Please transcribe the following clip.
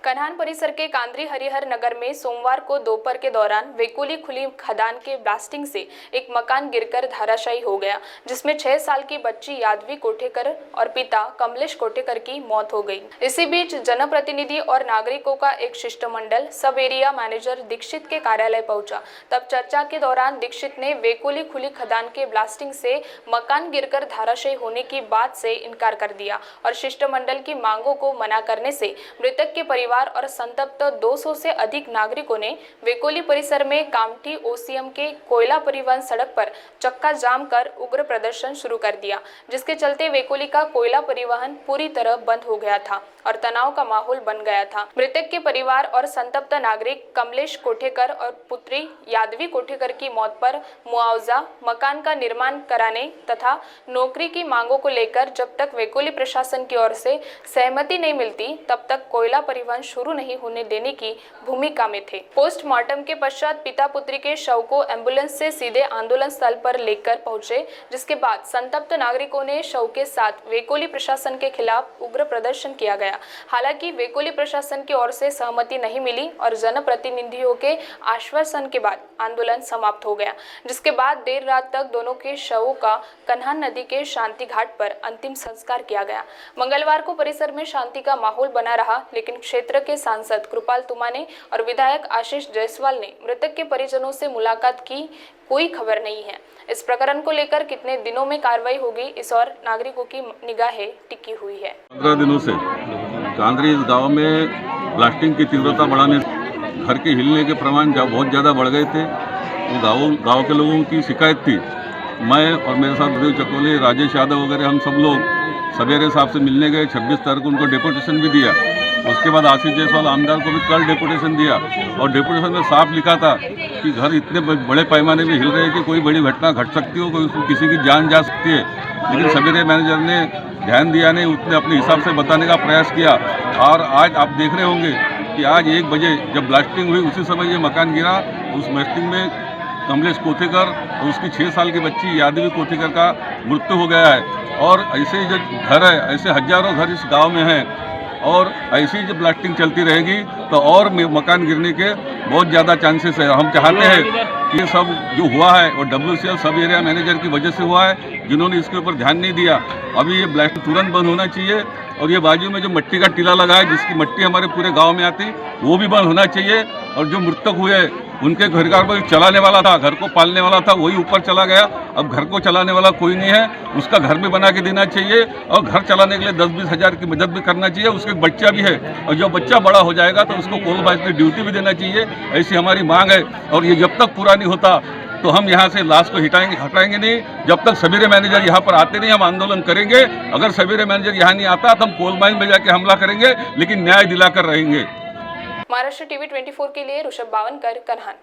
कन्हान परिसर के कांद्री हरिहर नगर में सोमवार को दोपहर के दौरान वेकोली खुली खदान के ब्लास्टिंग से एक मकान गिरकर धराशायी हो गया, जिसमें 6 साल की बच्ची यादवी कोठेकर और पिता कमलेश कोठेकर की मौत हो गई। इसी बीच जनप्रतिनिधि और नागरिकों का एक शिष्टमंडल सब एरिया मैनेजर दीक्षित के कार्यालय पहुंचा। तब चर्चा के दौरान दीक्षित ने वेकोली खुली खदान के ब्लास्टिंग से मकान गिरकर धराशायी होने की बात से इनकार कर दिया और शिष्टमंडल की मांगों को मना करने से मृतक के परिवार और संतप्त 200 से अधिक नागरिकों ने वेकोली परिसर में कामठी ओसीएम के कोयला परिवहन सड़क पर चक्का जाम कर उग्र प्रदर्शन शुरू कर दिया, जिसके चलते वेकोली का कोयला परिवहन पूरी तरह बंद हो गया था और तनाव का माहौल बन गया था। मृतक के परिवार और संतप्त नागरिक कमलेश कोठेकर और पुत्री यादवी कोठेकर की मौत पर मुआवजा, मकान का निर्माण कराने तथा नौकरी की मांगों को लेकर जब तक वेकोली प्रशासन की ओर से सहमति नहीं मिलती तब तक कोयला परिवहन शुरू नहीं होने देने की भूमिका में थे। पोस्टमार्टम के पश्चात पिता पुत्री के शव को एम्बुलेंस से सीधे आंदोलन स्थल पर लेकर पहुंचे, जिसके बाद संतप्त नागरिकों ने शव के साथ वेकोली प्रशासन के खिलाफ उग्र प्रदर्शन किया गया। हालांकि वेकोली प्रशासन की ओर से सहमति नहीं मिली और जनप्रतिनिधियों के आश्वासन के बाद आंदोलन समाप्त हो गया, जिसके बाद देर रात तक दोनों के शवों का कन्हान नदी के शांति घाट पर अंतिम संस्कार किया गया। मंगलवार को परिसर में शांति का माहौल बना रहा, लेकिन क्षेत्र के सांसद कृपाल तुमाने और विधायक आशीष जायसवाल ने मृतक के परिजनों से मुलाकात की कोई खबर नहीं है। इस प्रकरण को लेकर कितने दिनों में कार्रवाई होगी, इस और नागरिकों की निगाहें टिकी हुई है। 15 दिनों से कांद्री इस गांव में ब्लास्टिंग की तीव्रता बढ़ाने घर के हिलने के प्रमाण बहुत ज़्यादा बढ़ गए थे। वो गांव के लोगों की शिकायत थी। मैं और मेरे साथ देव चकोले, राजेश यादव वगैरह हम सब लोग सवेरे साहब से मिलने गए। 26 तारीख को उनको डेपुटेशन भी दिया। उसके बाद आशीष जायसवाल आमदार को भी कल डेपुटेशन दिया और डेपुटेशन में साफ लिखा था कि घर इतने बड़े पैमाने में हिल रहे हैं कि कोई बड़ी घटना घट सकती हो, किसी की जान जा सकती है। लेकिन सब एरिया मैनेजर ने ध्यान दिया नहीं, उसने अपने हिसाब से बताने का प्रयास किया। और आज आप देख रहे होंगे कि आज 1 बजे जब ब्लास्टिंग हुई उसी समय ये मकान गिरा। उस ब्लास्टिंग में कमलेश कोठेकर और उसकी 6 साल की बच्ची यादवी कोठेकर का मृत्यु हो गया है। और ऐसे जो घर है, ऐसे हजारों घर इस गांव में हैं और ऐसी जब ब्लास्टिंग चलती रहेगी तो और मकान गिरने के बहुत ज़्यादा चांसेस है। हम चाहते हैं कि ये सब जो हुआ है वो WCL सब एरिया मैनेजर की वजह से हुआ है, जिन्होंने इसके ऊपर ध्यान नहीं दिया। अभी ये ब्लास्टिंग तुरंत बंद होना चाहिए और ये बाजू में जो मिट्टी का टीला लगा है, जिसकी मिट्टी हमारे पूरे गांव में आती, वो भी बंद होना चाहिए। और जो मृतक हुए उनके घर का कोई चलाने वाला था, घर को पालने वाला था, वही ऊपर चला गया। अब घर को चलाने वाला कोई नहीं है, उसका घर भी बना के देना चाहिए और घर चलाने के लिए 10-20 हज़ार की मदद भी करना चाहिए। उसके बच्चा भी है और जब बच्चा बड़ा हो जाएगा तो उसको कोल बाइज की ड्यूटी भी देना चाहिए। ऐसी हमारी मांग है और ये जब तक पूरा नहीं होता तो हम यहाँ से लाश को हटाएंगे नहीं। जब तक सबेरे मैनेजर यहाँ पर आते नहीं हम आंदोलन करेंगे। अगर सबेरे मैनेजर यहाँ नहीं आता तो हम कोल माइन में जाके हमला करेंगे, लेकिन न्याय दिलाकर रहेंगे। महाराष्ट्र टीवी 24 के लिए ऋषभ बावनकर, कन्हान।